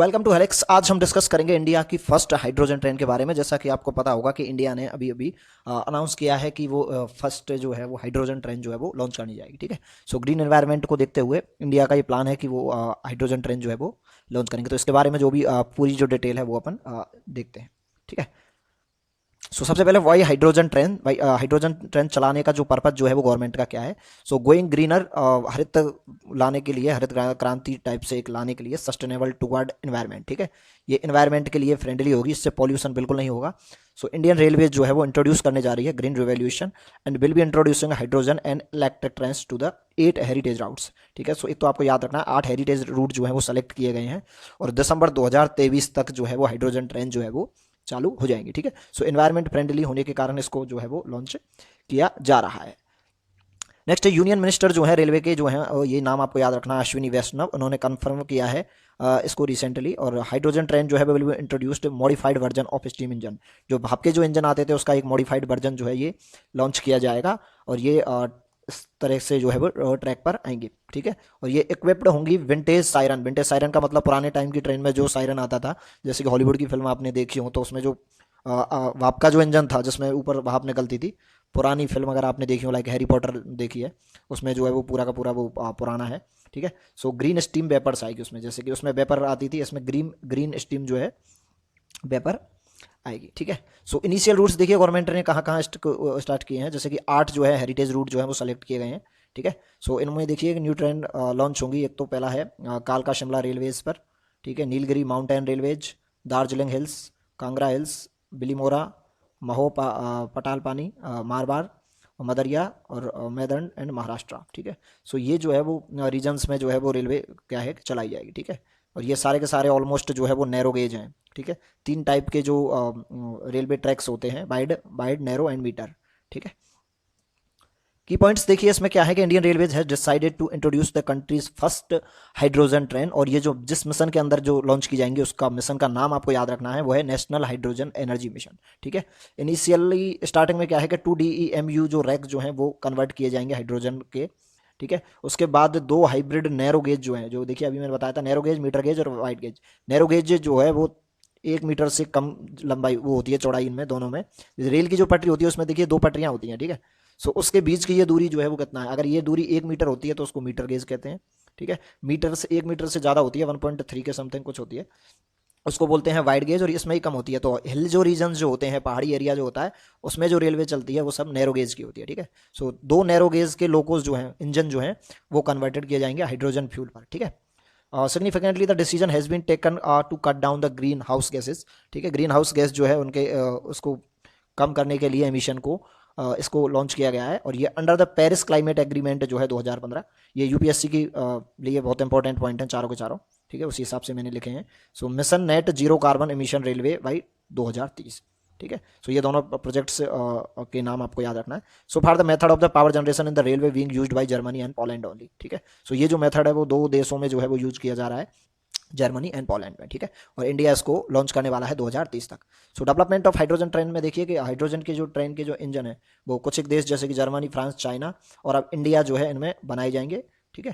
Welcome to helix. आज हम discuss करेंगे इंडिया की फर्स्ट हाइड्रोजन ट्रेन के बारे में। जैसा कि आपको पता होगा कि इंडिया ने अभी अभी अनाउंस किया है कि वो फर्स्ट जो है वो हाइड्रोजन ट्रेन जो है वो लॉन्च करनी जाएगी। ठीक है, सो ग्रीन एनवायरनमेंट को देखते हुए इंडिया का ये प्लान है कि वो हाइड्रोजन ट्रेन जो है वो लॉन्च करेंगे। तो इसके बारे में जो भी पूरी जो डिटेल है वो अपन देखते हैं। ठीक है, सो सबसे पहले वही हाइड्रोजन ट्रेन चलाने का जो पर्पज जो है वो गवर्नमेंट का क्या है। सो गोइंग ग्रीनर, हरित लाने के लिए, हरित क्रांति टाइप से एक लाने के लिए, सस्टेनेबल टुवर्ड एनवायरनमेंट। ठीक है, ये एनवायरनमेंट के लिए फ्रेंडली होगी, इससे पॉल्यूशन बिल्कुल नहीं होगा। सो इंडियन रेलवेज जो है वो इंट्रोड्यूस करने जा रही है green revolution and will be introducing hydrogen and electric train to the 8 heritage routes. ठीक है, सो एक तो आपको याद रखना है 8 हेरिटेज रूट जो है वो सेलेक्ट किए गए हैं और दिसंबर 2023 तक जो है वो हाइड्रोजन ट्रेन जो है वो चालू हो जाएंगी। ठीक है, सो एनवायरमेंट फ्रेंडली होने के कारण इसको जो है वो लॉन्च किया जा रहा है। नेक्स्ट, यूनियन मिनिस्टर जो है रेलवे के जो हैं, ये नाम आपको याद रखना, अश्विनी वैष्णव, उन्होंने कंफर्म किया है इसको रिसेंटली। और हाइड्रोजन ट्रेन जो है will be introduced modified version of steam engine. जो भाप के जो इंजन आते थे उसका एक मॉडिफाइड वर्जन जो है ये लॉन्च किया जाएगा और ये इस तरह से जो है वो ट्रैक पर आएंगी। ठीक है, और ये इक्विप्ड होंगी विंटेज सायरन। विंटेज सायरन का मतलब पुराने टाइम की ट्रेन में जो सायरन आता था, जैसे कि हॉलीवुड की फिल्म आपने देखी हो तो उसमें जो भाप का जो इंजन था जिसमें ऊपर भाप निकलती थी, पुरानी फिल्म अगर आपने देखी हो, लाइक हैरी पॉटर देखी है, उसमें जो है वो पूरा का पूरा वो पुराना है। ठीक है, सो ग्रीन स्टीम वेपर्स आएगी उसमें, जैसे कि उसमें वेपर आती थी, इसमें ग्रीन ग्रीन स्टीम जो है वेपर आएगी। ठीक है, सो इनिशियल रूट्स देखिए गवर्नमेंट ने कहाँ कहाँ स्टार्ट किए हैं। जैसे कि 8 जो है हेरिटेज रूट जो है वो सेलेक्ट किए गए हैं। ठीक है, सो इनमें देखिए न्यू ट्रेन लॉन्च होंगी। एक तो पहला है कालका शिमला रेलवेज पर। ठीक है, Nilgiri mountain railways, Darjeeling hills, Kangra hills, Bilimora, Mhow Patalpani, Marwar, मदरिया और मेदंड एंड महाराष्ट्र। ठीक है, सो ये जो है वो रीजन्स में जो है वो रेलवे क्या है चलाई जाएगी। ठीक है, और ये सारे के सारे ऑलमोस्ट जो है वो नैरो गेज हैं। ठीक है, 3 टाइप के जो रेलवे ट्रैक्स होते हैं, wide wide narrow and metre. ठीक है, की पॉइंट्स देखिए इसमें क्या है कि Indian railways has decided to introduce the country's first hydrogen train. और ये जो जिस मिशन के अंदर जो लॉन्च की जाएंगी उसका मिशन का नाम आपको याद रखना है, वो है नेशनल हाइड्रोजन एनर्जी मिशन। ठीक है, इनिशियली स्टार्टिंग में क्या है कि 2 DEMU जो रैक जो हैं वो कन्वर्ट किए जाएंगे हाइड्रोजन के। ठीक है, उसके बाद 2 हाइब्रिड नैरो गेज जो हैं, जो देखिए अभी मैंने बताया था, नैरो गेज, मीटर गेज और वाइड गेज। नैरो गेज जो है वो 1 मीटर से कम लंबाई वो होती है, चौड़ाई इनमें दोनों में। रेल की जो पटरी होती है उसमें देखिए 2 पटरियां होती हैं। ठीक है, सो उसके बीच की ये दूरी जो है वो कितना है, अगर ये दूरी 1 मीटर होती है तो उसको मीटर गेज कहते हैं। ठीक है, मीटर से 1 मीटर से ज़्यादा होती है, 1.3 के समथिंग कुछ होती है, उसको बोलते हैं वाइड गेज। और इसमें ही कम होती है तो हिल जो रीजन जो होते हैं, पहाड़ी एरिया जो होता है, उसमें जो रेलवे चलती है वो सब नैरो गेज की होती है। ठीक है, सो 2 नैरो गेज के लोकोस जो हैं, इंजन जो हैं, वो कन्वर्टेड किए जाएंगे हाइड्रोजन फ्यूल पर। ठीक है, significantly the decision has been taken to cut down the green house gases. ठीक है, ग्रीन हाउस गैस जो है उनके उसको कम करने के लिए एमिशन को इसको लॉन्च किया गया है। और ये under the Paris climate agreement जो है 2015, ये यूपीएससी की लिए बहुत इंपॉर्टेंट पॉइंट हैं चारों के चारों। ठीक है, उसी हिसाब से मैंने लिखे हैं। So mission net zero carbon emission railway by 2030। ठीक है, सो ये दोनों प्रोजेक्ट्स के नाम आपको याद रखना है। So for the method of the power generation in the railway being used by Germany and Poland only. ठीक है, सो ये जो मेथड है वो 2 देशों में जो है वो यूज किया जा रहा है, जर्मनी एंड पोलैंड में। ठीक है, और इंडिया इसको लॉन्च करने वाला है 2030 तक। सो डेवलपमेंट ऑफ हाइड्रोजन ट्रेन में देखिए कि हाइड्रोजन के जो ट्रेन के जो इंजन है वो कुछ एक देश जैसे कि जर्मनी, फ्रांस, चाइना और अब इंडिया जो है इनमें बनाए जाएंगे। ठीक है,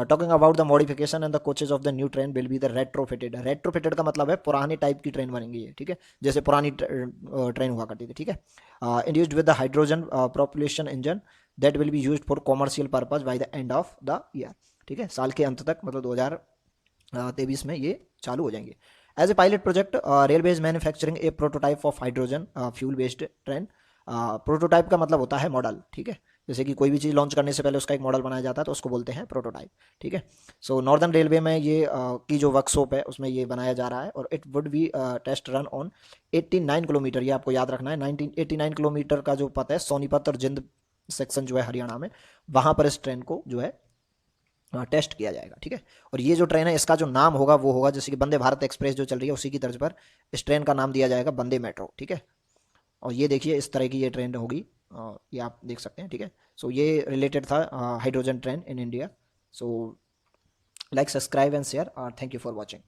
talking about the modification and the coaches of the new train will be the retrofitted. Retrofitted का मतलब है पुराने टाइप की ट्रेन बनेंगी ये। ठीक है, जैसे पुरानी ट्रेन हुआ करती थी। ठीक है, induced with the hydrogen propulsion engine that will be used for commercial purpose by the end of the year. ठीक है, साल के अंत तक, मतलब 2023 में ये चालू हो जाएंगे। As a pilot project, railway is manufacturing a prototype of hydrogen fuel based train. Prototype का मतलब होता है मॉडल। ठीक है, जैसे कि कोई भी चीज़ लॉन्च करने से पहले उसका एक मॉडल बनाया जाता है तो उसको बोलते हैं प्रोटोटाइप। ठीक है, सो नॉर्दर्न रेलवे में ये की जो वर्कशॉप है उसमें ये बनाया जा रहा है और it would be test run on 89 kilometre. ये आपको याद रखना है, 89 किलोमीटर का जो पथ है सोनीपत और जिंद सेक्शन जो है हरियाणा में, वहाँ पर इस ट्रेन को जो है टेस्ट किया जाएगा। ठीक है, और ये जो ट्रेन है इसका जो नाम होगा वो होगा, जैसे कि वंदे भारत एक्सप्रेस जो चल रही है उसी की तर्ज पर इस ट्रेन का नाम दिया जाएगा वंदे मेट्रो। ठीक है, और ये देखिए इस तरह की ये ट्रेन होगी, ये आप देख सकते हैं। ठीक है, सो ये रिलेटेड था hydrogen train in India. So like, subscribe and share, और थैंक यू फॉर वॉचिंग।